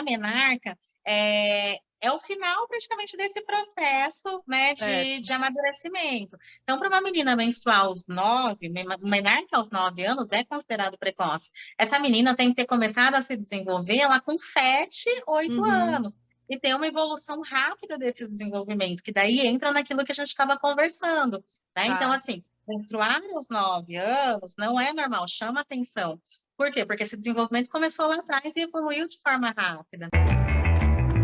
menarca é o final praticamente desse processo, né, de Certo. amadurecimento. Então, para uma menina menstruar aos 9, menarca aos 9 anos é considerado precoce. Essa menina tem que ter começado a se desenvolver lá com 7, 8 Uhum. anos. E tem uma evolução rápida desse desenvolvimento, que daí entra naquilo que a gente estava conversando, né? Então, Tá. assim, menstruar aos 9 anos não é normal, chama atenção. Por quê? Porque esse desenvolvimento começou lá atrás e evoluiu de forma rápida.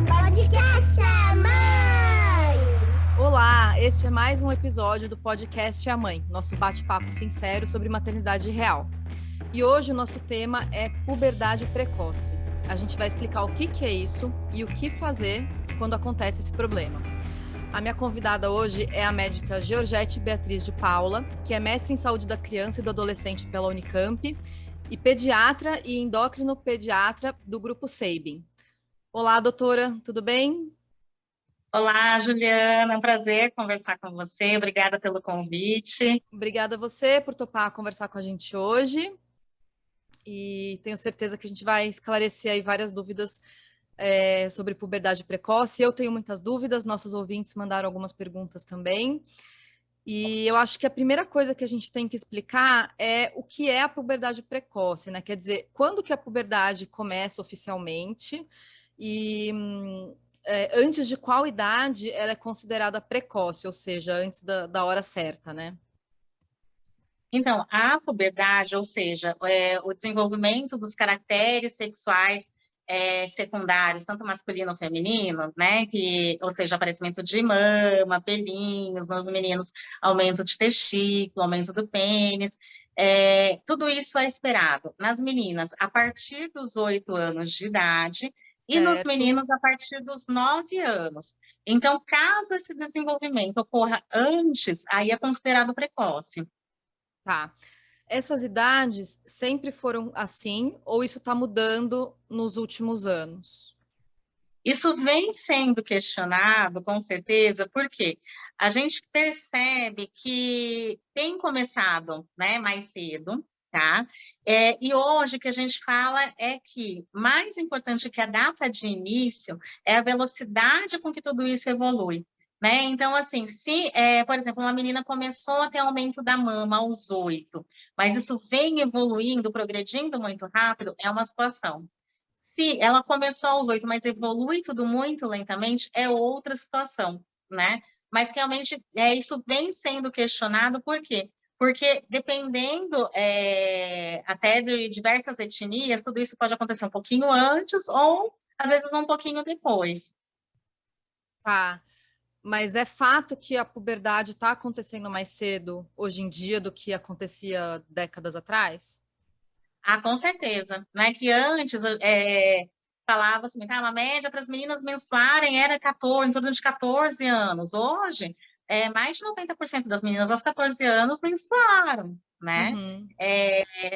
Podcast a Mãe! Olá, este é mais um episódio do podcast A Mãe, nosso bate-papo sincero sobre maternidade real. E hoje o nosso tema é puberdade precoce. A gente vai explicar o que é isso e o que fazer quando acontece esse problema. A minha convidada hoje é a médica Georgette Beatriz de Paula, que é mestre em saúde da criança e do adolescente pela Unicamp e pediatra e endócrino pediatra do grupo Sabin. Olá, doutora, tudo bem? Olá, Juliana, é um prazer conversar com você. Obrigada pelo convite. Obrigada a você por topar conversar com a gente hoje. E tenho certeza que a gente vai esclarecer aí várias dúvidas sobre puberdade precoce. Eu tenho muitas dúvidas, nossos ouvintes mandaram algumas perguntas também. E eu acho que a primeira coisa que a gente tem que explicar é o que é a puberdade precoce, né? Quer dizer, quando que a puberdade começa oficialmente e antes de qual idade ela é considerada precoce, ou seja, antes da hora certa, né? Então, a puberdade, ou seja, o desenvolvimento dos caracteres sexuais secundários, tanto masculino ou feminino, né? Ou seja, aparecimento de mama, pelinhos nos meninos, aumento de testículo, aumento do pênis. Tudo isso é esperado nas meninas a partir dos 8 anos de idade e nos Certo. meninos a partir dos 9 anos. Então, caso esse desenvolvimento ocorra antes, aí é considerado precoce. Tá. Essas idades sempre foram assim, ou isso está mudando nos últimos anos? Isso vem sendo questionado, com certeza, porque a gente percebe que tem começado, né, mais cedo, tá? E hoje o que a gente fala é que mais importante que a data de início é a velocidade com que tudo isso evolui. Né? Então, assim, se, por exemplo, uma menina começou a ter aumento da mama aos 8, mas isso vem evoluindo, progredindo muito rápido, é uma situação. Se ela começou aos 8, mas evolui tudo muito lentamente, é outra situação, né? Mas realmente isso vem sendo questionado, por quê? Porque dependendo até de diversas etnias, tudo isso pode acontecer um pouquinho antes ou às vezes um pouquinho depois. Tá. Mas é fato que a puberdade está acontecendo mais cedo hoje em dia do que acontecia décadas atrás? Ah, com certeza, né? Que antes falava assim, tá, uma média para as meninas menstruarem era 14, em torno de 14 anos. Hoje, mais de 90% das meninas aos 14 anos menstruaram, né? Uhum.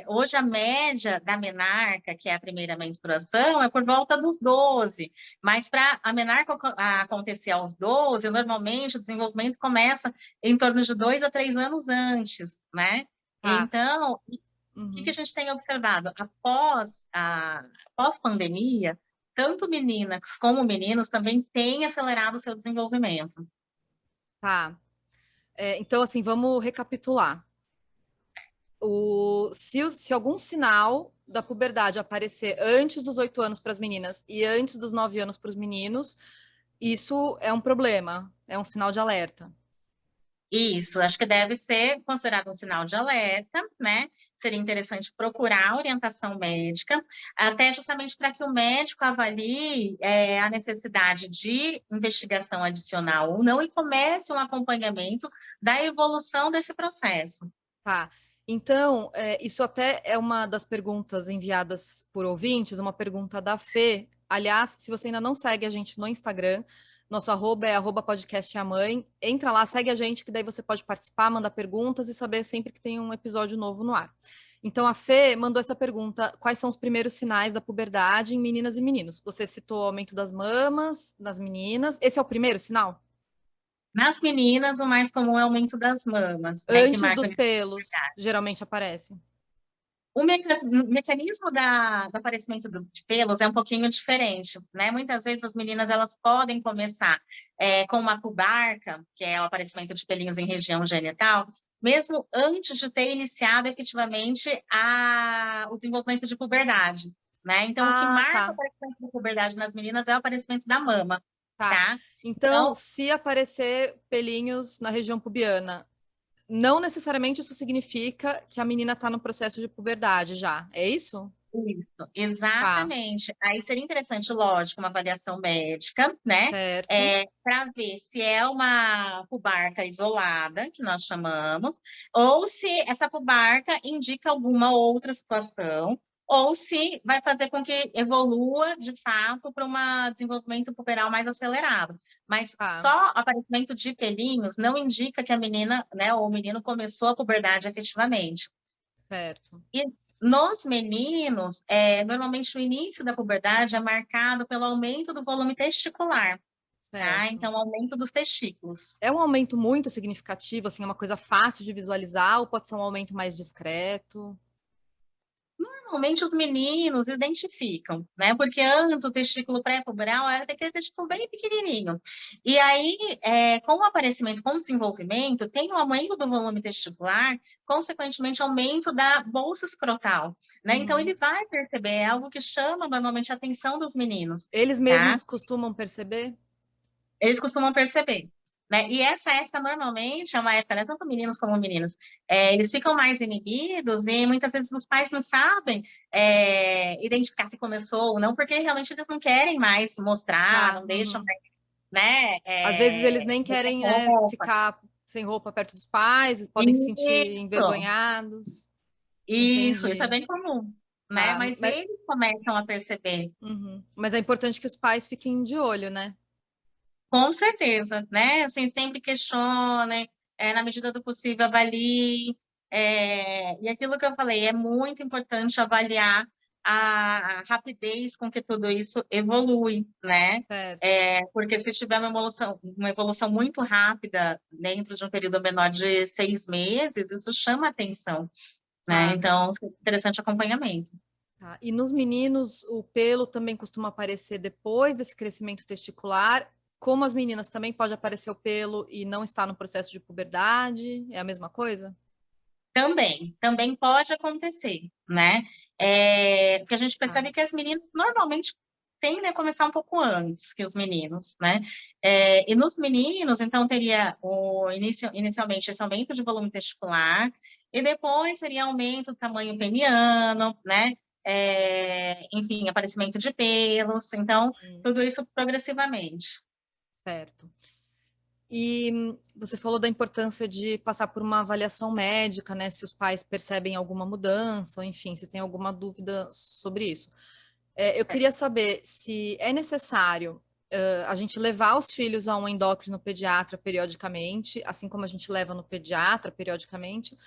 Hoje a média da menarca, que é a primeira menstruação, é por volta dos 12, mas para a menarca acontecer aos 12, normalmente o desenvolvimento começa em torno de 2 a 3 anos antes, né? Tá. Então, que a Uhum. gente tem observado? Após pandemia, tanto meninas como meninos também têm acelerado o seu desenvolvimento. Tá. Então, assim, vamos recapitular. Se algum sinal da puberdade aparecer antes dos 8 anos para as meninas e antes dos 9 anos para os meninos, isso é um problema, é um sinal de alerta. Isso, acho que deve ser considerado um sinal de alerta, né? Seria interessante procurar orientação médica, até justamente para que o médico avalie a necessidade de investigação adicional ou não e comece um acompanhamento da evolução desse processo. Tá. Então, isso até é uma das perguntas enviadas por ouvintes, uma pergunta da Fê. Aliás, se você ainda não segue a gente no Instagram, nosso arroba é @podcastamãe. Entra lá, segue a gente, que daí você pode participar, mandar perguntas e saber sempre que tem um episódio novo no ar. Então, a Fê mandou essa pergunta: quais são os primeiros sinais da puberdade em meninas e meninos? Você citou o aumento das mamas nas meninas. Esse é o primeiro sinal? Nas meninas, o mais comum é o aumento das mamas, né, que Antes marca o dos início da pelos, pubertade. geralmente aparece. O mecanismo do aparecimento de pelos é um pouquinho diferente, né? Muitas vezes as meninas elas podem começar com uma pubarca, que é o aparecimento de pelinhos em região genital, mesmo antes de ter iniciado efetivamente o desenvolvimento de puberdade, né? Então, o que Ah, marca o tá, aparecimento de puberdade nas meninas é o aparecimento da mama, tá. tá? Então, Então, se aparecer pelinhos na região pubiana, não necessariamente isso significa que a menina está no processo de puberdade já, é isso? isso, Tá, exatamente. Aí seria interessante, lógico, uma avaliação médica, né? certo. Para ver se é uma pubarca isolada, que nós chamamos, ou se essa pubarca indica alguma outra situação, ou se vai fazer com que evolua, de fato, para um desenvolvimento puberal mais acelerado. Mas Tá, só aparecimento de pelinhos não indica que a menina, né, ou o menino começou a puberdade efetivamente. certo, E nos meninos, normalmente o início da puberdade é marcado pelo aumento do volume testicular, tá? certo. Então, aumento dos testículos. É um aumento muito significativo, assim, é uma coisa fácil de visualizar, ou pode ser um aumento mais discreto? Normalmente os meninos identificam, né? Porque antes o testículo pré-puberal era aquele testículo bem pequenininho. E aí, com o aparecimento, com o desenvolvimento, tem um aumento do volume testicular, consequentemente, aumento da bolsa escrotal, né? Então, Uhum. ele vai perceber, é algo que chama normalmente a atenção dos meninos, Eles tá? mesmos costumam perceber? Eles costumam perceber, né? E essa época, normalmente, é uma época, né, tanto meninos como meninas, eles ficam mais inibidos e muitas vezes os pais não sabem identificar se começou ou não, porque realmente eles não querem mais mostrar, Tá, não deixam uhum. mais, né, Às vezes eles nem mostrar querem, né, roupa. ficar sem roupa perto dos pais, podem se sentir Isso, envergonhados. isso é Entendi. bem comum, né? Tá, Mas eles começam a perceber. uhum. Mas é importante que os pais fiquem de olho, né? Com certeza, né? Assim, sempre questionem, na medida do possível, avalie. E aquilo que eu falei, é muito importante avaliar a rapidez com que tudo isso evolui, né? Certo. Porque se tiver uma evolução muito rápida dentro de um período menor de 6 meses, isso chama atenção, né? Tá, Então, é interessante acompanhamento. tá. E nos meninos, o pelo também costuma aparecer depois desse crescimento testicular. Como as meninas também pode aparecer o pelo e não está no processo de puberdade? É a mesma coisa? Também pode acontecer, né? Porque a gente Tá. percebe que as meninas normalmente tendem a começar um pouco antes que os meninos, né? E nos meninos, então, teria inicialmente esse aumento de volume testicular, e depois seria aumento do tamanho peniano, né? Enfim, aparecimento de pelos, então, Hum, tudo isso progressivamente. certo. E você falou da importância de passar por uma avaliação médica, né? Se os pais percebem alguma mudança, ou enfim, se tem alguma dúvida sobre isso. Eu queria saber se é necessário a gente levar os filhos a um endócrino pediatra periodicamente, assim como a gente leva no pediatra periodicamente,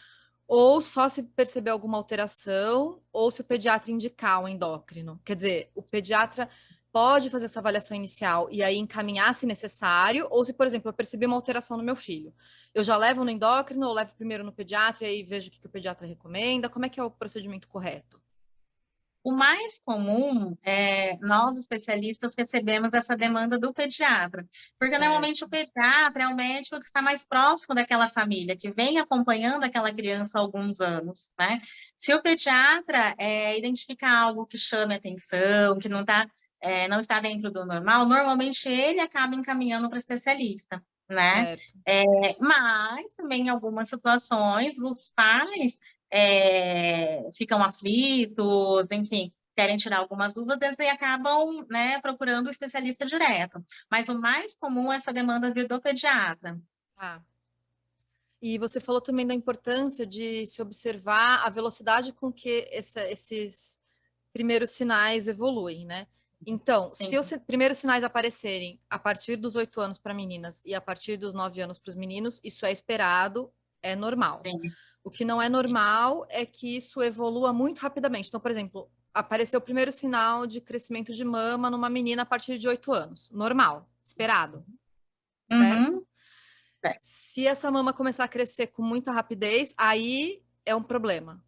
ou só se perceber alguma alteração, ou se o pediatra indicar o endócrino. Quer dizer, o pediatra pode fazer essa avaliação inicial e aí encaminhar se necessário, ou se, por exemplo, eu percebi uma alteração no meu filho. Eu já levo no endócrino, ou levo primeiro no pediatra e aí vejo o que o pediatra recomenda. Como é que é o procedimento correto? O mais comum é nós, especialistas, recebemos essa demanda do pediatra, porque normalmente o Certo. pediatra é o médico que está mais próximo daquela família, que vem acompanhando aquela criança há alguns anos, né? Se o pediatra identificar algo que chame atenção, que não está dentro do normal, normalmente ele acaba encaminhando para o especialista, né? Certo. Mas também em algumas situações, os pais ficam aflitos, enfim, querem tirar algumas dúvidas e acabam, né, procurando o especialista direto. Mas o mais comum é essa demanda vir do pediatra. Tá. E você falou também da importância de se observar a velocidade com que esses primeiros sinais evoluem, né? Então, se Sim, os primeiros sinais aparecerem a partir dos 8 anos para meninas e a partir dos 9 anos para os meninos, isso é esperado, é normal. sim. O que não é normal é que isso evolua muito rapidamente. Então, por exemplo, apareceu o primeiro sinal de crescimento de mama numa menina a partir de 8 anos. Normal, esperado, certo? Uhum, certo. Se essa mama começar a crescer com muita rapidez, aí é um problema.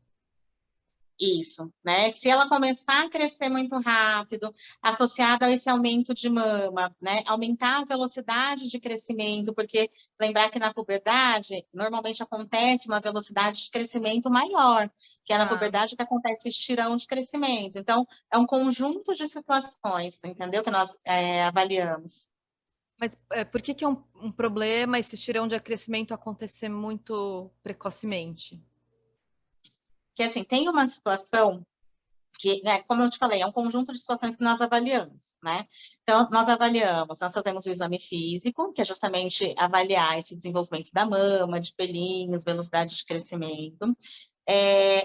Isso, né? Se ela começar a crescer muito rápido, associada a esse aumento de mama, né? Aumentar a velocidade de crescimento, porque lembrar que na puberdade normalmente acontece uma velocidade de crescimento maior, que é na Ah, puberdade que acontece o estirão de crescimento. Então, é um conjunto de situações, entendeu? Que nós avaliamos. mas por que que é um problema esse estirão de crescimento acontecer muito precocemente? Que assim, tem uma situação que, né, como eu te falei, é um conjunto de situações que nós avaliamos, né? Então, nós fazemos o exame físico, que é justamente avaliar esse desenvolvimento da mama, de pelinhos, velocidade de crescimento.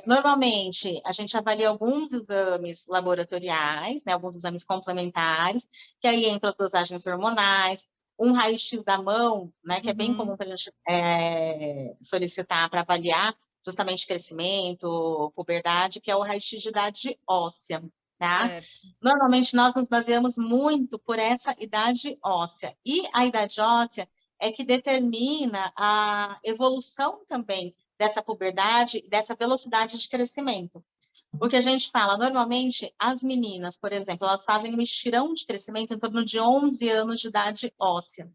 Normalmente, a gente avalia alguns exames laboratoriais, né, alguns exames complementares, que aí entram as dosagens hormonais, um raio-x da mão, né, que é bem comum Uhum, para a gente solicitar para avaliar justamente crescimento, puberdade, que é o raio-x de idade óssea, tá? certo. Normalmente, nós nos baseamos muito por essa idade óssea. E a idade óssea é que determina a evolução também dessa puberdade, dessa velocidade de crescimento. O que a gente fala, normalmente, as meninas, por exemplo, elas fazem um estirão de crescimento em torno de 11 anos de idade óssea.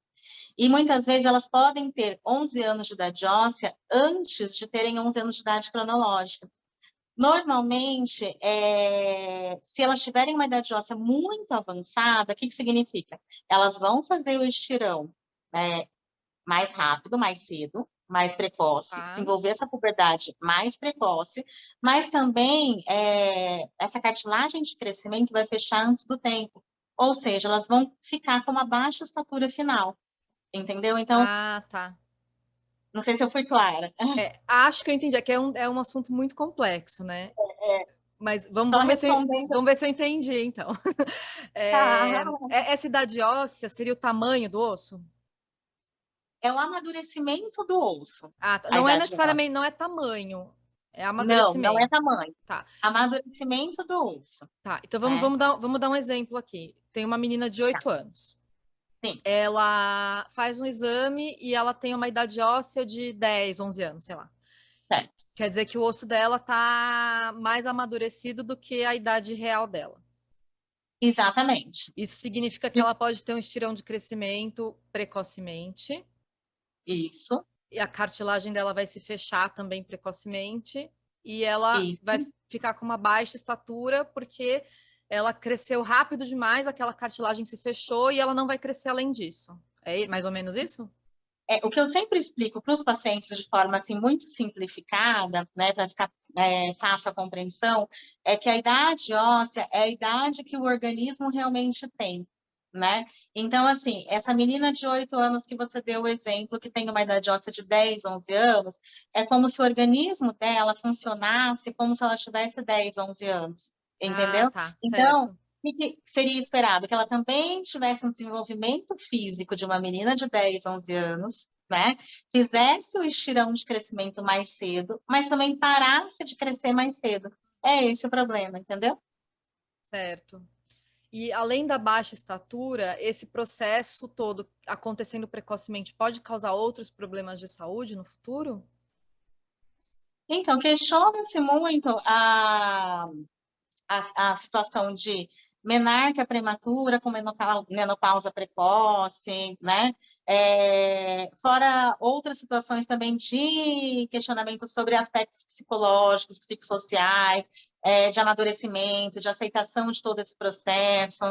E muitas vezes elas podem ter 11 anos de idade óssea antes de terem 11 anos de idade cronológica. Normalmente, se elas tiverem uma idade óssea muito avançada, o que significa? Elas vão fazer o estirão, né, mais rápido, mais cedo, mais precoce, Tá. desenvolver essa puberdade mais precoce, mas também essa cartilagem de crescimento vai fechar antes do tempo. Ou seja, elas vão ficar com uma baixa estatura final, entendeu? Então, Ah, tá. não sei se eu fui clara. Acho que eu entendi. É que é um assunto muito complexo, né? Mas Só vamos respondendo. ver se eu entendi, então. Tá. Essa idade óssea seria o tamanho do osso? É o amadurecimento do osso, Ah, tá. a Não é idade óssea. necessariamente, não é tamanho, é Não, não é amadurecimento. tamanho. Tá, Amadurecimento do osso, tá. Então né? vamos dar um exemplo aqui. Tem uma menina de Tá. 8 anos. Sim, Ela faz um exame e ela tem uma idade óssea de 10, 11 anos, sei lá. certo. Quer dizer que o osso dela tá mais amadurecido do que a idade real dela. Exatamente. Isso significa que ela pode ter um estirão de crescimento precocemente, Isso, e a cartilagem dela vai se fechar também precocemente, e ela isso. vai ficar com uma baixa estatura porque ela cresceu rápido demais, aquela cartilagem se fechou e ela não vai crescer além disso. É mais ou menos isso? O que eu sempre explico para os pacientes de forma assim muito simplificada, né, para ficar fácil a compreensão, é que a idade óssea é a idade que o organismo realmente tem, né? Então, assim, essa menina de 8 anos que você deu o exemplo, que tem uma idade óssea de 10, 11 anos, é como se o organismo dela funcionasse como se ela tivesse 10, 11 anos, Ah, entendeu? tá, Então, certo. o que seria esperado? Que ela também tivesse um desenvolvimento físico de uma menina de 10, 11 anos, né? Fizesse o estirão de crescimento mais cedo, mas também parasse de crescer mais cedo. É esse o problema, entendeu? Certo. E além da baixa estatura, esse processo todo acontecendo precocemente pode causar outros problemas de saúde no futuro? Então, questiona-se muito a situação de menarca prematura com menopausa precoce, né? Fora outras situações também de questionamento sobre aspectos psicológicos, psicossociais, de amadurecimento, de aceitação de todo esse processo,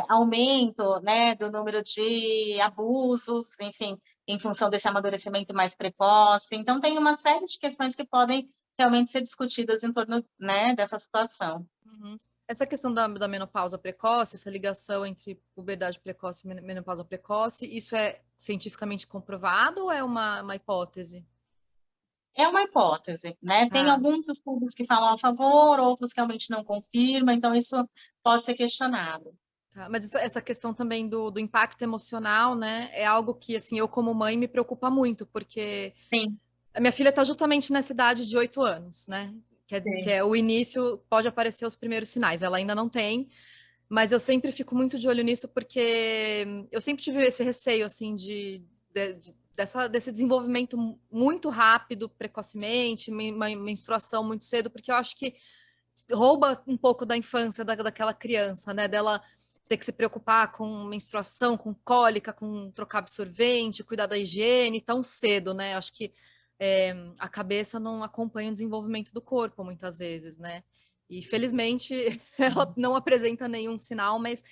aumento, né, do número de abusos, enfim, em função desse amadurecimento mais precoce. Então, tem uma série de questões que podem realmente ser discutidas em torno, né, dessa situação. Uhum. Essa questão da menopausa precoce, essa ligação entre puberdade precoce e menopausa precoce, isso é cientificamente comprovado ou é uma hipótese? É uma hipótese, né? Tem Tá, alguns estudos que falam a favor, outros que realmente não confirmam, então isso pode ser questionado. tá. Mas essa questão também do impacto emocional, né, é algo que, assim, eu como mãe me preocupa muito, porque Sim, a minha filha está justamente nessa idade de 8 anos, né? Que sim. é o início, pode aparecer os primeiros sinais. Ela ainda não tem, mas eu sempre fico muito de olho nisso, porque eu sempre tive esse receio, assim, desse desenvolvimento muito rápido, precocemente, uma menstruação muito cedo, porque eu acho que rouba um pouco da infância daquela criança, né? Dela ter que se preocupar com menstruação, com cólica, com trocar absorvente, cuidar da higiene tão cedo, né? Acho que a cabeça não acompanha o desenvolvimento do corpo muitas vezes, né? E felizmente ela não apresenta nenhum sinal, mas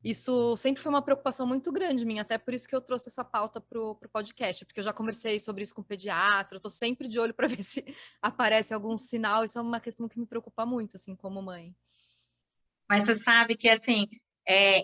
isso sempre foi uma preocupação muito grande minha, até por isso que eu trouxe essa pauta para o podcast, porque eu já conversei sobre isso com o pediatra, eu estou sempre de olho para ver se aparece algum sinal, isso é uma questão que me preocupa muito, assim, como mãe. Mas você sabe que, assim,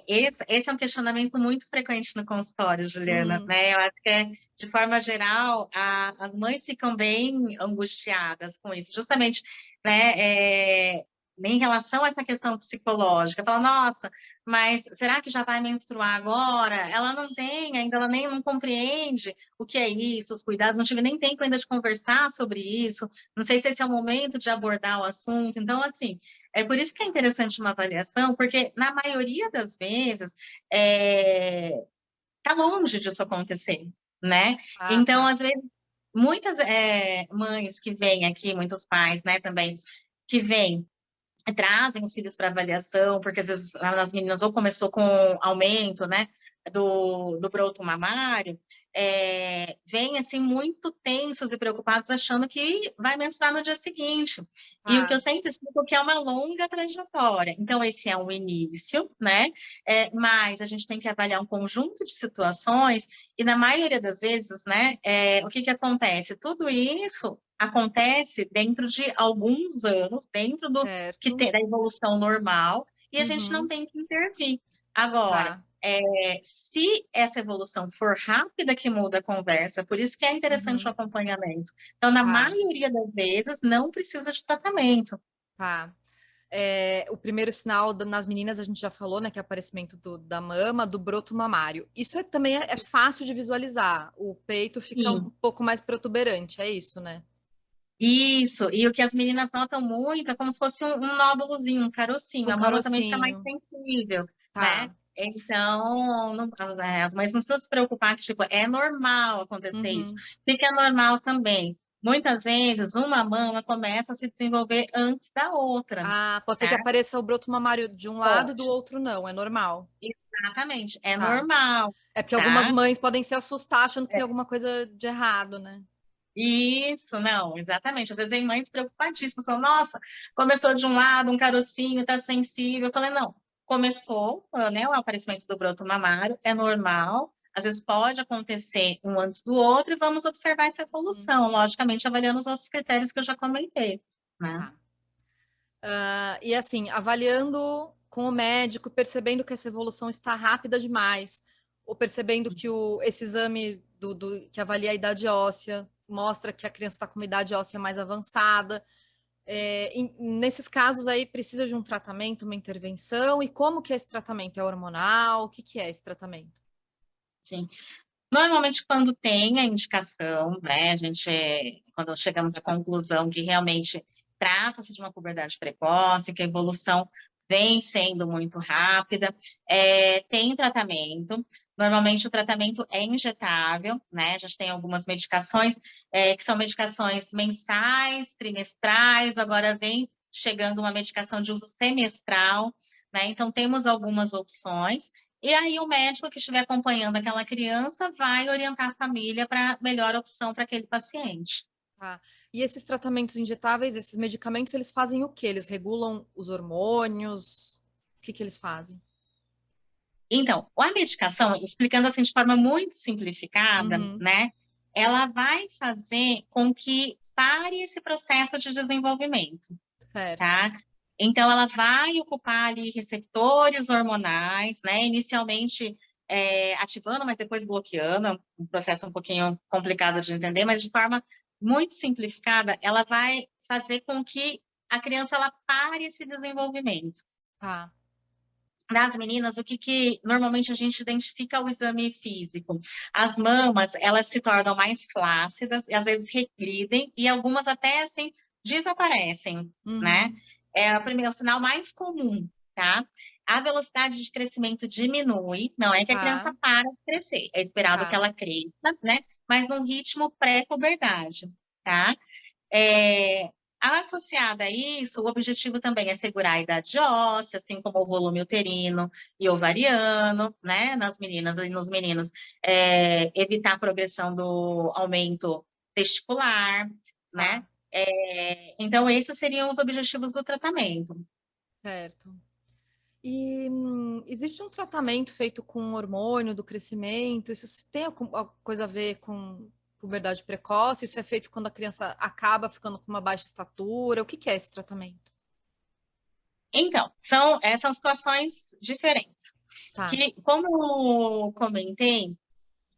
esse é um questionamento muito frequente no consultório, Juliana, né? Eu acho que, de forma geral, as mães ficam bem angustiadas com isso, justamente, né, em relação a essa questão psicológica. Fala, nossa, mas será que já vai menstruar agora? Ela não tem ainda, ela nem não compreende o que é isso, os cuidados, não tive nem tempo ainda de conversar sobre isso, não sei se esse é o momento de abordar o assunto. Então, assim, é por isso que é interessante uma avaliação, porque na maioria das vezes está longe disso acontecer, né? Então, às vezes, muitas mães que vêm aqui, muitos pais, né, também, que vêm trazem os filhos para avaliação, porque às vezes as meninas ou começou com aumento, né, do broto mamário, vêm assim muito tensos e preocupados, achando que vai menstruar no dia seguinte. E o que eu sempre explico é que é uma longa trajetória. Então, esse é um início, né? Mas a gente tem que avaliar um conjunto de situações, e na maioria das vezes, né, o que acontece? Tudo isso acontece dentro de alguns anos, dentro do que tem da evolução normal, e a gente não tem que intervir. Agora, se essa evolução for rápida, que muda a conversa, por isso que é interessante o acompanhamento. Então, na maioria das vezes, não precisa de tratamento. O primeiro sinal nas meninas, a gente já falou, né, que é o aparecimento da mama, do broto mamário. Isso também é fácil de visualizar. O peito fica um pouco mais protuberante, é isso, né? Isso, e o que as meninas notam muito é como se fosse um nódulozinho, um carocinho. A mama também fica mais sensível, né? Então, as mães não precisam se preocupar que, tipo, é normal acontecer isso. O que é normal também? Muitas vezes, uma mama começa a se desenvolver antes da outra. Pode ser que apareça o broto mamário de um lado e do outro não, é normal. Exatamente, é normal. É porque algumas mães podem se assustar achando que tem alguma coisa de errado, né? Isso, não, exatamente. Às vezes tem mães preocupadíssimas, falam, nossa, começou de um lado, um carocinho, tá sensível. Eu falei, não, começou, né, o aparecimento do broto mamário, é normal, às vezes pode acontecer um antes do outro, e vamos observar essa evolução, logicamente avaliando os outros critérios que eu já comentei, né? E assim, avaliando com o médico, percebendo que essa evolução está rápida demais, ou percebendo que esse exame que avalia a idade óssea mostra que a criança está com uma idade óssea mais avançada. Nesses casos aí precisa de um tratamento, uma intervenção, e como que é esse tratamento? É hormonal? O que é esse tratamento? Sim. Normalmente, quando tem a indicação, né, quando chegamos à conclusão que realmente trata-se de uma puberdade precoce, que a evolução vem sendo muito rápida, tem tratamento. Normalmente, o tratamento é injetável, né? A gente tem algumas medicações que são medicações mensais, trimestrais, agora vem chegando uma medicação de uso semestral, né? Então, temos algumas opções. E aí o médico que estiver acompanhando aquela criança vai orientar a família para a melhor opção para aquele paciente. E esses tratamentos injetáveis, esses medicamentos, eles fazem o quê? Eles regulam os hormônios? O que eles fazem? Então, a medicação, explicando assim de forma muito simplificada, né? Ela vai fazer com que pare esse processo de desenvolvimento, tá? Então, ela vai ocupar ali receptores hormonais, né? Inicialmente ativando, mas depois bloqueando, um processo um pouquinho complicado de entender, mas de forma muito simplificada, ela vai fazer com que a criança ela pare esse desenvolvimento. Nas meninas, o que normalmente a gente identifica o exame físico? As mamas, elas se tornam mais flácidas, e às vezes regridem, e algumas até, assim, desaparecem, né? É o sinal mais comum, tá? A velocidade de crescimento diminui, não é que a criança para de crescer, é esperado que ela cresça, né? mas num ritmo pré-puberdade, tá? É, associada a isso, o objetivo também é segurar a idade óssea, assim como o volume uterino e ovariano, né, nas meninas e nos meninos, evitar a progressão do aumento testicular, né? Tá, Então, esses seriam os objetivos do tratamento. certo. E existe um tratamento feito com hormônio do crescimento? Isso tem alguma coisa a ver com puberdade precoce? Isso é feito quando a criança acaba ficando com uma baixa estatura? O que que é esse tratamento? Então, são situações diferentes. Tá. Que, como comentei,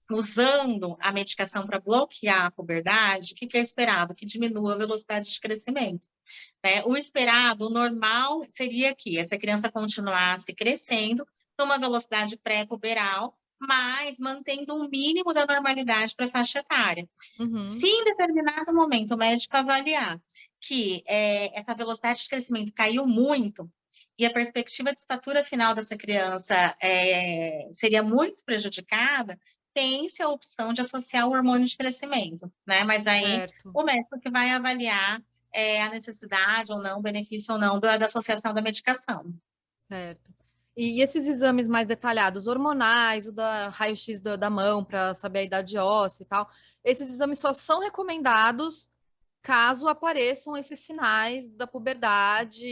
usando a medicação para bloquear a puberdade, o que que é esperado? Que diminua a velocidade de crescimento, né? O esperado, o normal, seria que essa criança continuasse crescendo numa velocidade pré-puberal, mas mantendo um mínimo da normalidade para a faixa etária. Se Uhum. em determinado momento o médico avaliar que essa velocidade de crescimento caiu muito e a perspectiva de estatura final dessa criança seria muito prejudicada, tem-se a opção de associar o hormônio de crescimento, né? Mas aí Certo, o médico que vai avaliar a necessidade ou não, o benefício ou não da associação da medicação. certo. E esses exames mais detalhados, hormonais, o da raio-x da mão para saber a idade óssea e tal, esses exames só são recomendados caso apareçam esses sinais da puberdade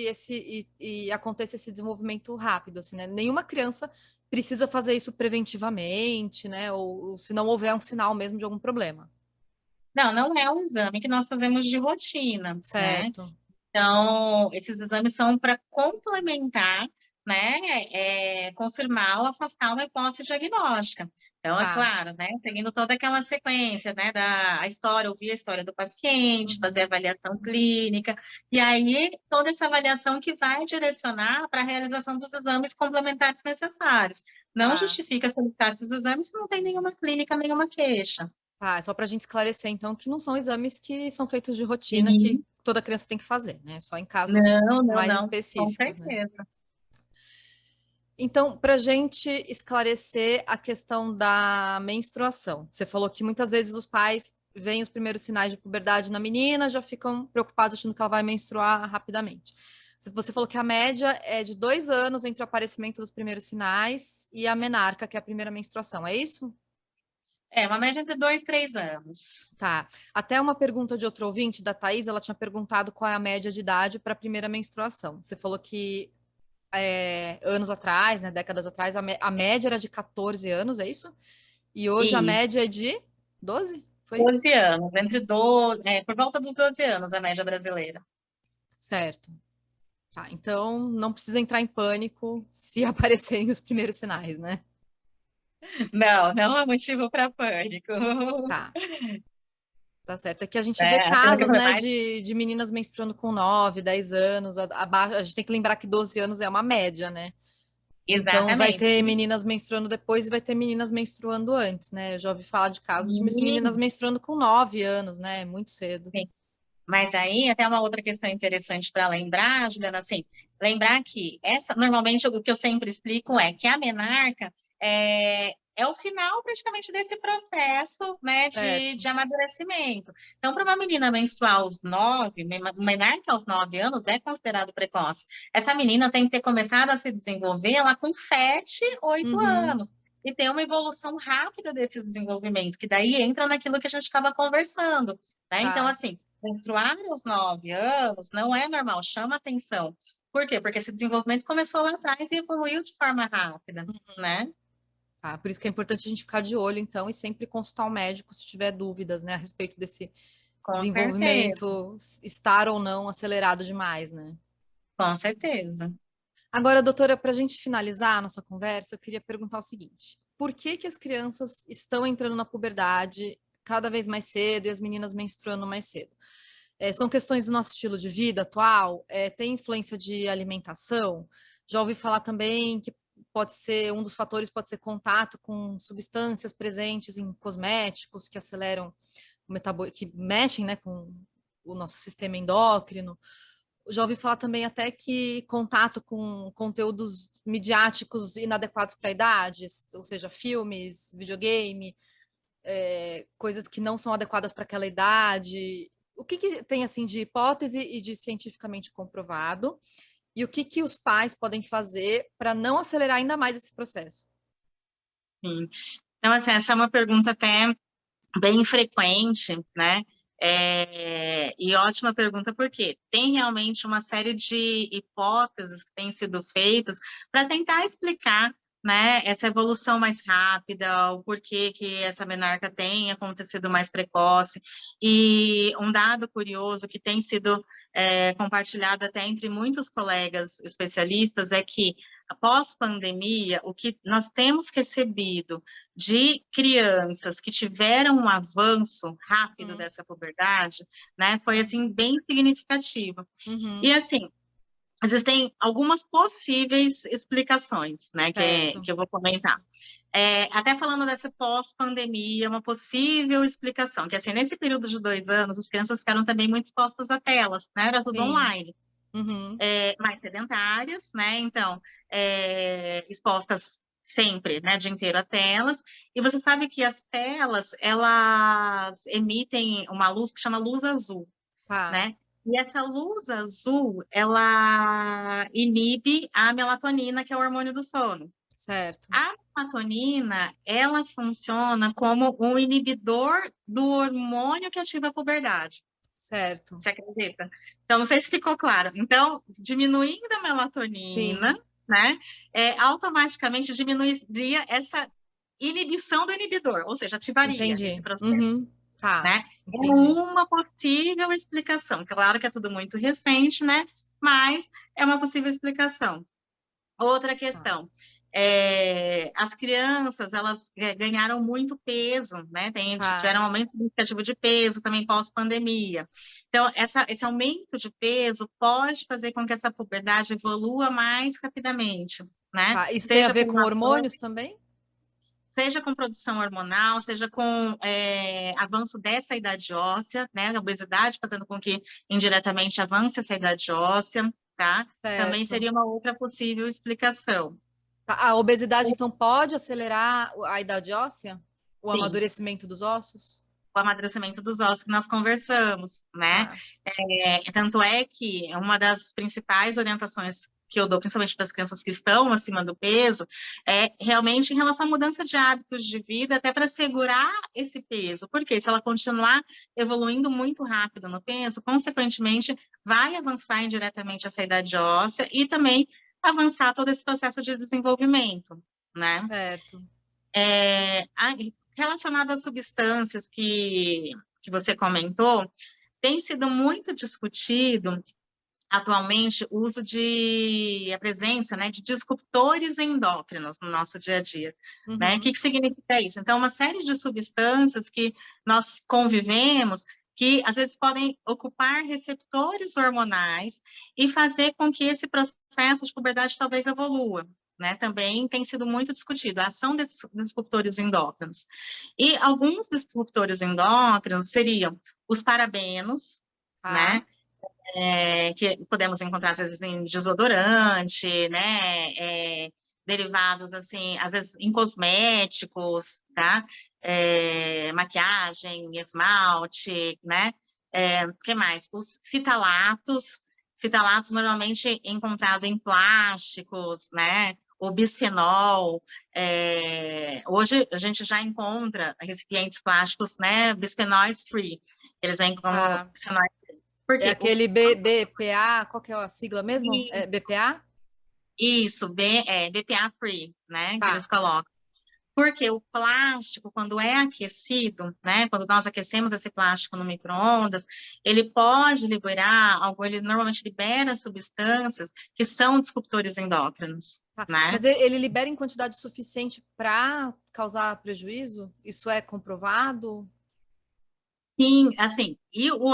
e aconteça esse desenvolvimento rápido, assim, né? Nenhuma criança precisa fazer isso preventivamente, né? Ou se não houver um sinal mesmo de algum problema. Não, não é um exame que nós fazemos de rotina, né? Certo. Então, esses exames são para complementar, né, confirmar ou afastar uma hipótese diagnóstica. Então, é Tá. claro, né, seguindo toda aquela sequência, né, da a história, ouvir a história do paciente, fazer a Uhum. avaliação clínica, e aí toda essa avaliação que vai direcionar para a realização dos exames complementares necessários. Não Tá. justifica solicitar esses exames se não tem nenhuma clínica, nenhuma queixa. Tá, é só para a gente esclarecer, então, que não são exames que são feitos de rotina, que Sim. toda criança tem que fazer, né? Só em casos Não, não, mais não, com específicos, né? certeza. Então, para a gente esclarecer a questão da menstruação, você falou que muitas vezes os pais veem os primeiros sinais de puberdade na menina, já ficam preocupados achando que ela vai menstruar rapidamente. Você falou que a média é de 2 anos entre o aparecimento dos primeiros sinais e a menarca, que é a primeira menstruação, é isso? É, uma média de 2, 3 anos. Tá. Até uma pergunta de outro ouvinte, da Thaís, ela tinha perguntado qual é a média de idade para a primeira menstruação. Você falou que anos atrás, né, décadas atrás, a média era de 14 anos, é isso? E hoje a Isso, média é de 12? Foi isso? 12 anos, entre 12, por volta dos 12 anos a média brasileira. Certo. Tá, então não precisa entrar em pânico se aparecerem os primeiros sinais, né? Não, não há motivo para pânico. Tá, tá certo. É que a gente vê É, pela que casos, foi né, mais, de meninas menstruando com 9, 10 anos, abaixo, a gente tem que lembrar que 12 anos é uma média, né? Então, vai exatamente. ter meninas menstruando depois e vai ter meninas menstruando antes, né? Eu já ouvi falar de casos de meninas Sim, menstruando com 9 anos, né? Muito cedo. sim. Mas aí, até uma outra questão interessante para lembrar, Juliana, assim, lembrar que normalmente o que eu sempre explico é que a menarca é o final praticamente desse processo, né, Certo. de amadurecimento. Então, para uma menina menstruar aos 9, menarca aos 9 anos é considerado precoce. Essa menina tem que ter começado a se desenvolver lá com 7, 8 Uhum. anos. E ter uma evolução rápida desse desenvolvimento, que daí entra naquilo que a gente estava conversando, né? Então, Tá. assim, menstruar aos 9 anos não é normal, chama atenção. Por quê? Porque esse desenvolvimento começou lá atrás e evoluiu de forma rápida, né? Tá. Por isso que é importante a gente ficar de olho, então, e sempre consultar o médico se tiver dúvidas, né, a respeito desse Com certeza, desenvolvimento estar ou não acelerado demais, né? com certeza. Agora, doutora, para a gente finalizar a nossa conversa, eu queria perguntar o seguinte: por que que as crianças estão entrando na puberdade cada vez mais cedo e as meninas menstruando mais cedo? São questões do nosso estilo de vida atual? Tem influência de alimentação? Já ouvi falar também que pode ser um dos fatores, pode ser contato com substâncias presentes em cosméticos que aceleram o metabolismo, que mexem, né, com o nosso sistema endócrino. Já ouvi falar também até que contato com conteúdos midiáticos inadequados para a idade, ou seja, filmes, videogame. coisas que não são adequadas para aquela idade? O que tem assim de hipótese e de cientificamente comprovado? E o que os pais podem fazer para não acelerar ainda mais esse processo? Sim. Então, assim, essa é uma pergunta até bem frequente, né? E ótima pergunta, porque tem realmente uma série de hipóteses que têm sido feitas para tentar explicar, né, essa evolução mais rápida, o porquê que essa menarca tem acontecido mais precoce. E um dado curioso que tem sido compartilhado até entre muitos colegas especialistas é que, após pandemia, o que nós temos recebido de crianças que tiveram um avanço rápido dessa puberdade, né, foi, assim, bem significativo. Uhum. E, assim, existem algumas possíveis explicações, né, que eu vou comentar. Até falando dessa pós-pandemia, uma possível explicação, que, assim, nesse período de 2 anos, as crianças ficaram também muito expostas a telas, né, era tudo Sim. online. Uhum. Mais sedentárias, né? Então, expostas sempre, né, dia inteiro a telas. E você sabe que as telas, elas emitem uma luz que chama luz azul, né? E essa luz azul, ela inibe a melatonina, que é o hormônio do sono. Certo. A melatonina, ela funciona como um inibidor do hormônio que ativa a puberdade. Certo. Você acredita? Então, não sei se ficou claro. Então, diminuindo a melatonina, né, automaticamente diminuiria essa inibição do inibidor, ou seja, ativaria esse processo. Uhum. Né? Entendi. Uma possível explicação. Claro que é tudo muito recente, né? Mas é uma possível explicação. Outra questão, as crianças, elas ganharam muito peso, né? Tiveram um aumento significativo de peso também pós-pandemia. Então, esse aumento de peso pode fazer com que essa puberdade evolua mais rapidamente, né? Isso tem a Seja ver por com uma hormônios também? seja com produção hormonal, seja com avanço dessa idade óssea, né? A obesidade fazendo com que indiretamente avance essa idade óssea, tá? Também seria uma outra possível explicação. A obesidade, então, pode acelerar a idade óssea? O Sim, amadurecimento dos ossos? o amadurecimento dos ossos que nós conversamos, né? Tanto é que uma das principais orientações que eu dou, principalmente para as crianças que estão acima do peso, é realmente em relação à mudança de hábitos de vida, até para segurar esse peso. Porque se ela continuar evoluindo muito rápido no peso, consequentemente, vai avançar indiretamente essa idade óssea e também avançar todo esse processo de desenvolvimento, né? Certo. Relacionado às substâncias que você comentou, tem sido muito discutido atualmente o uso a presença, né, de disruptores endócrinos no nosso dia a dia, né? O que significa isso? Então, uma série de substâncias que nós convivemos que às vezes podem ocupar receptores hormonais e fazer com que esse processo de puberdade talvez evolua, né? Também tem sido muito discutido a ação desses disruptores endócrinos. E alguns disruptores endócrinos seriam os parabenos, né? Que podemos encontrar, às vezes, em desodorante, né? Derivados, assim, às vezes, em cosméticos, tá? Maquiagem, esmalte, né? Que mais? Os fitalatos normalmente encontrado em plásticos, né? O bisfenol, hoje a gente já encontra recipientes plásticos, né? Bisfenóis free, eles vêm como bisfenóis. É aquele BPA, qual que é a sigla mesmo? É BPA? Isso, BPA free, né? Que eles colocam. Porque o plástico, quando é aquecido, né? Quando nós aquecemos esse plástico no micro-ondas, ele pode liberar ele normalmente libera substâncias que são disruptores endócrinos, né? Mas ele libera em quantidade suficiente para causar prejuízo? Isso é comprovado? Sim, assim,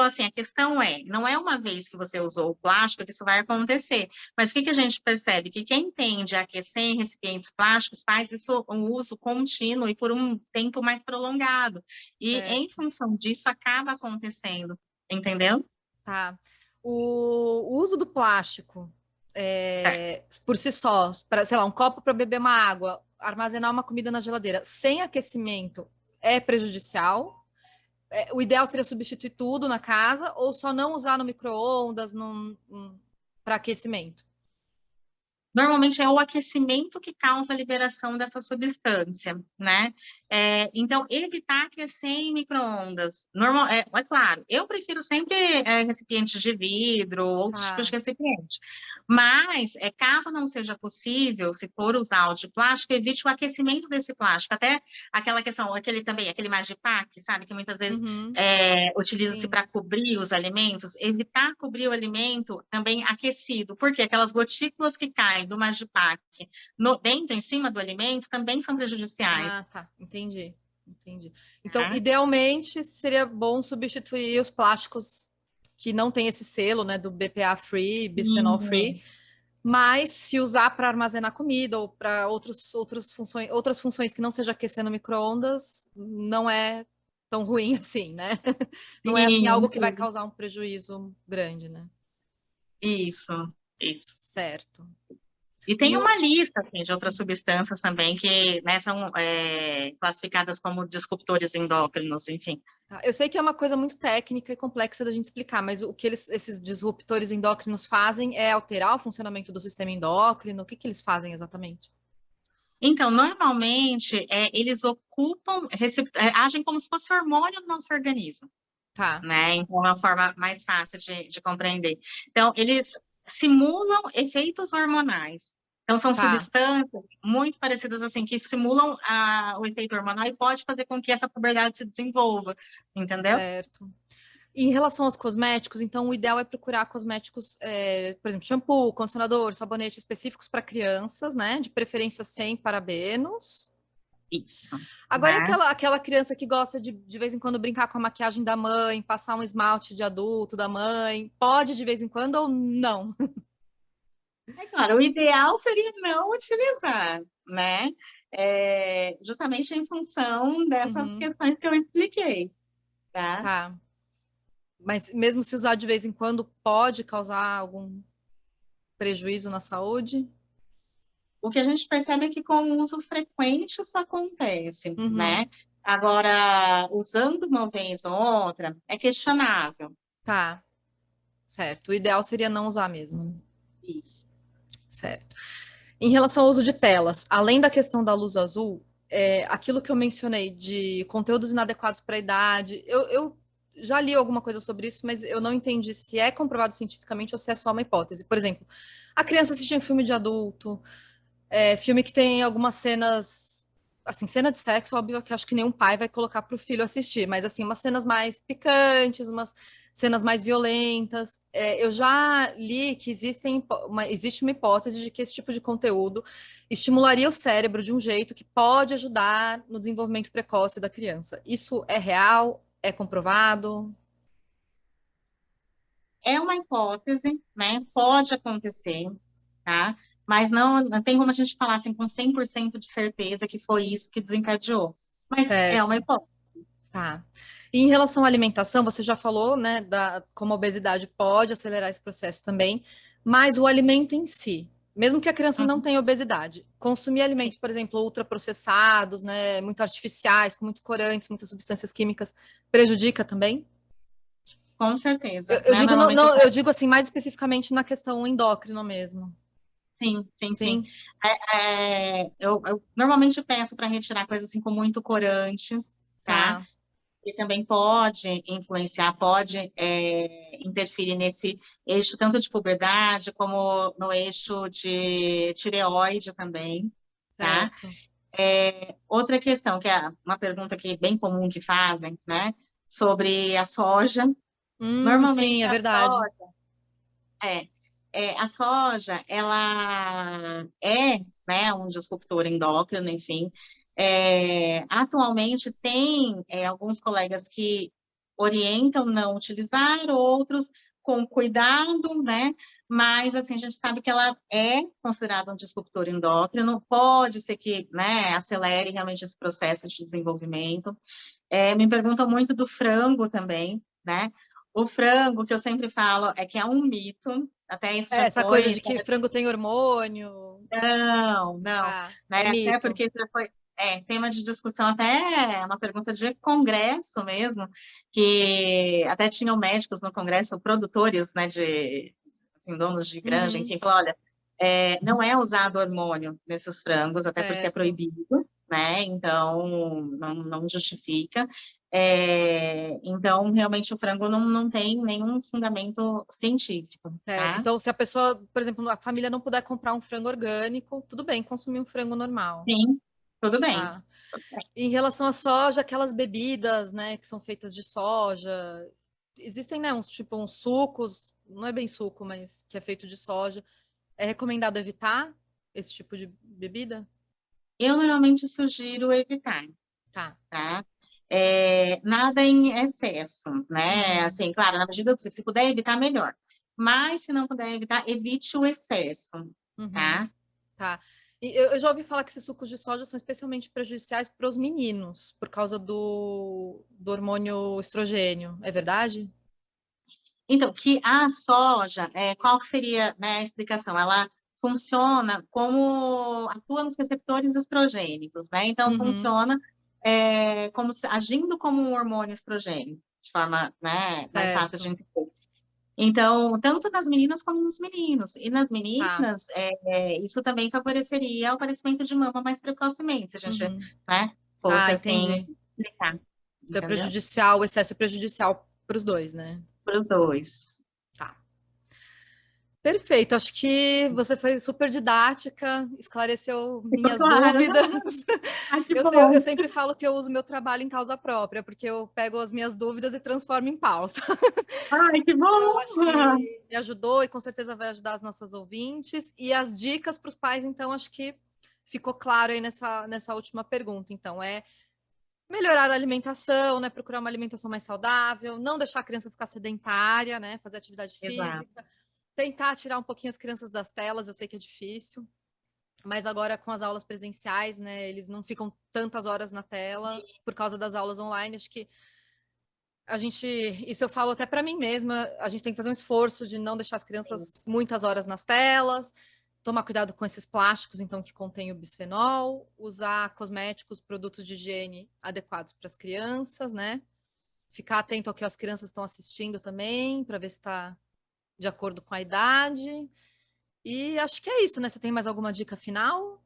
assim, a questão não é uma vez que você usou o plástico que isso vai acontecer, mas o que a gente percebe? Que quem tende a aquecer em recipientes plásticos faz isso um uso contínuo e por um tempo mais prolongado, e em função disso acaba acontecendo, entendeu? Tá. O uso do plástico, por si só, para, sei lá, um copo para beber uma água, armazenar uma comida na geladeira, sem aquecimento, é prejudicial? O ideal seria substituir tudo na casa ou só não usar no micro-ondas para aquecimento? Normalmente é o aquecimento que causa a liberação dessa substância, né? Então, evitar aquecer em micro-ondas. É claro, eu prefiro sempre recipientes de vidro, outros tipos de Tá. recipiente. Mas, caso não seja possível, se for usar o de plástico, evite o aquecimento desse plástico. Até aquela questão, aquele Magipack, sabe? Que muitas vezes Uhum. utiliza-se Sim. para cobrir os alimentos. Evitar cobrir o alimento também aquecido. Porque aquelas gotículas que caem do Magipack dentro, em cima do alimento, também são prejudiciais. Ah, tá. Entendi. Entendi. Então, Tá? idealmente, seria bom substituir os plásticos que não tem esse selo, né, do BPA free, bisphenol free, Sim. mas se usar para armazenar comida ou para outras funções que não seja aquecer no micro-ondas, não é tão ruim assim, né? Não é assim Sim, algo que vai sim. causar um prejuízo grande, né? Isso, isso. Certo. E E tem uma lista assim, de outras substâncias também que, né, são classificadas como disruptores endócrinos, enfim. tá, eu sei que é uma coisa muito técnica e complexa da gente explicar, mas o que esses disruptores endócrinos fazem é alterar o funcionamento do sistema endócrino? O que eles fazem exatamente? Então, normalmente, eles agem como se fosse hormônio no nosso organismo, Tá, né? Então, é uma forma mais fácil de compreender. Então, eles simulam efeitos hormonais. Então, são tá, substâncias muito parecidas, assim, que simulam o efeito hormonal e pode fazer com que essa puberdade se desenvolva, entendeu? certo. E em relação aos cosméticos, então o ideal é procurar cosméticos, por exemplo, shampoo, condicionador, sabonete específicos para crianças, né? De preferência sem parabenos. Isso, Agora, e né? aquela criança que gosta de vez em quando brincar com a maquiagem da mãe, passar um esmalte de adulto da mãe, pode de vez em quando ou não? É claro, o ideal seria não utilizar, né? Justamente em função dessas Uhum, questões que eu expliquei, tá? tá. Mas mesmo se usar de vez em quando, pode causar algum prejuízo na saúde? O que a gente percebe é que com o uso frequente isso acontece, Uhum, né? Agora, usando uma vez ou outra, é questionável. tá, certo. O ideal seria não usar mesmo, né? Isso. Certo. Em relação ao uso de telas, além da questão da luz azul, aquilo que eu mencionei de conteúdos inadequados para a idade, eu já li alguma coisa sobre isso, mas eu não entendi se é comprovado cientificamente ou se é só uma hipótese. Por exemplo, a criança assistir um filme de adulto, filme que tem algumas cenas, assim, cena de sexo, óbvio que acho que nenhum pai vai colocar para o filho assistir, mas assim, umas cenas mais picantes, umas cenas mais violentas. Eu já li que existe uma hipótese de que esse tipo de conteúdo estimularia o cérebro de um jeito que pode ajudar no desenvolvimento precoce da criança. Isso é real? É comprovado? É uma hipótese, né? Pode acontecer, tá? Mas não tem como a gente falar assim com 100% de certeza que foi isso que desencadeou. Mas é uma Certo. hipótese. Tá. E em relação à alimentação, você já falou, né, como a obesidade pode acelerar esse processo também, mas o alimento em si, mesmo que a criança não Uhum. tenha obesidade, consumir alimentos, por exemplo, ultraprocessados, né, muito artificiais, com muitos corantes, muitas substâncias químicas, prejudica também? Com Eu, certeza, eu né? digo, Normalmente eu digo assim, mais especificamente na questão endócrina mesmo. sim, sim, sim. Sim? Eu normalmente peço para retirar coisas assim com muito corantes, tá? Tá, E também pode influenciar, pode interferir nesse eixo tanto de puberdade como no eixo de tireoide também, tá? certo. Outra questão, que é uma pergunta que é bem comum que fazem, né? Sobre a soja. Normalmente Sim, é a verdade. soja a soja, ela né, um disruptor endócrino, enfim. Atualmente, tem alguns colegas que orientam não utilizar, outros com cuidado, né? Mas, assim, a gente sabe que ela é considerada um disruptor endócrino, pode ser que, né, acelere realmente esse processo de desenvolvimento. Me perguntam muito do frango também, né? O frango, que eu sempre falo, é que é um mito, até isso já Essa coisa foi. de que frango tem hormônio, Não, não, tá, né? é Até mito. porque já foi. tema de discussão, até uma pergunta de congresso mesmo, que até tinham médicos no congresso, produtores, né, assim, donos de granja, Uhum. enfim, falou, olha, não é usado hormônio nesses frangos, até porque é Certo. proibido, né, então não justifica. Então, realmente, o frango não tem nenhum fundamento científico, Certo. tá? Então, se a pessoa, por exemplo, a família não puder comprar um frango orgânico, tudo bem, consumir um frango normal. Sim, tudo bem. Tá. Em relação à soja, aquelas bebidas, né, que são feitas de soja, existem, né, uns sucos, não é bem suco, mas que é feito de soja. É recomendado evitar esse tipo de bebida? Eu normalmente sugiro evitar, Tá. tá? Nada em excesso, né? Uhum. Assim, claro, na medida que se puder evitar, melhor. Mas, se não puder evitar, evite o excesso, Uhum. tá? Tá. E eu já ouvi falar que esses sucos de soja são especialmente prejudiciais para os meninos, por causa do hormônio estrogênio. É verdade? Então, que a soja, qual que seria, né, a explicação? Ela funciona como, atua nos receptores estrogênicos, né? Então, Uhum. funciona agindo como um hormônio estrogênio, de forma, né, mais fácil de Certo. entender. Então, tanto nas meninas como nos meninos. E nas Tá. meninas, isso também favoreceria o aparecimento de mama mais precocemente, se a gente, Uhum. né, fosse assim, Entendi. explicar, Então é entendeu? prejudicial, o excesso é prejudicial para os dois, né? Para os dois. Tá. Perfeito, acho que você foi super didática, esclareceu Ficou minhas claro? dúvidas. Ai, que Eu bom! sempre falo que eu uso meu trabalho em causa própria, porque eu pego as minhas dúvidas e transformo em pauta. Ai, que Então, bom! acho que me ajudou e com certeza vai ajudar as nossas ouvintes. E as dicas para os pais, então, acho que ficou claro aí nessa última pergunta. Então, é melhorar a alimentação, né? Procurar uma alimentação mais saudável, não deixar a criança ficar sedentária, né? Fazer atividade Exato. física, tentar tirar um pouquinho as crianças das telas, eu sei que é difícil, mas agora com as aulas presenciais, né? Eles não ficam tantas horas na tela por causa das aulas online. Acho que isso eu falo até para mim mesma, a gente tem que fazer um esforço de não deixar as crianças muitas horas nas telas, tomar cuidado com esses plásticos, então, que contêm o bisfenol, usar cosméticos, produtos de higiene adequados para as crianças, né? Ficar atento ao que as crianças estão assistindo também, para ver se está de acordo com a idade. E acho que é isso, né? Você tem mais alguma dica final?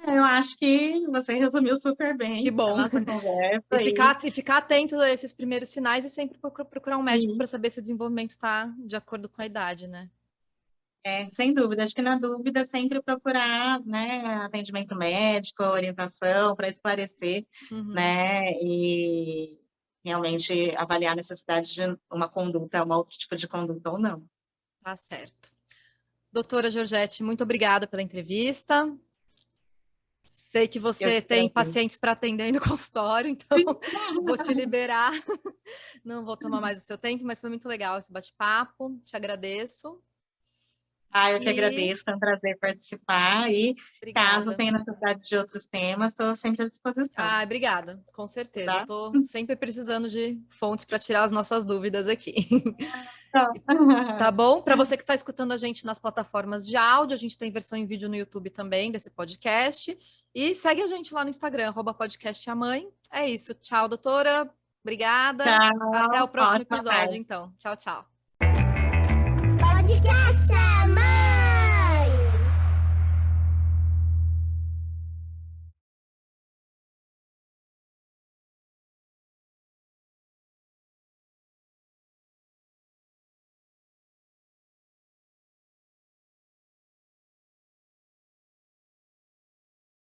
Eu acho que você resumiu super Que bem a bom. nossa conversa E ficar atento a esses primeiros sinais e sempre procurar um médico e para saber se o desenvolvimento está de acordo com a idade, né? sem dúvida, acho que na dúvida sempre procurar, né, atendimento médico, orientação para esclarecer, Uhum. né, e realmente avaliar a necessidade de uma conduta, um outro tipo de conduta ou não. Tá certo. Doutora Georgette, muito obrigada pela entrevista. Sei que Eu você que tem agradeço. pacientes para atender aí no consultório, então vou te liberar. Não vou tomar mais o seu tempo, mas foi muito legal esse bate-papo. Te agradeço. Eu que E agradeço, foi um prazer participar e caso obrigada. tenha necessidade de outros temas, estou sempre à disposição, Obrigada, com certeza. Eu tá? estou sempre precisando de fontes para tirar as nossas dúvidas aqui. Tá bom? Para você que está escutando a gente nas plataformas de áudio, a gente tem versão em vídeo no YouTube também desse podcast. E segue a gente lá no Instagram, @podcastamãe. É isso. Tchau, doutora. Obrigada. Até o Tchau, próximo ótima episódio, tarde. então. Tchau, tchau. Podcast!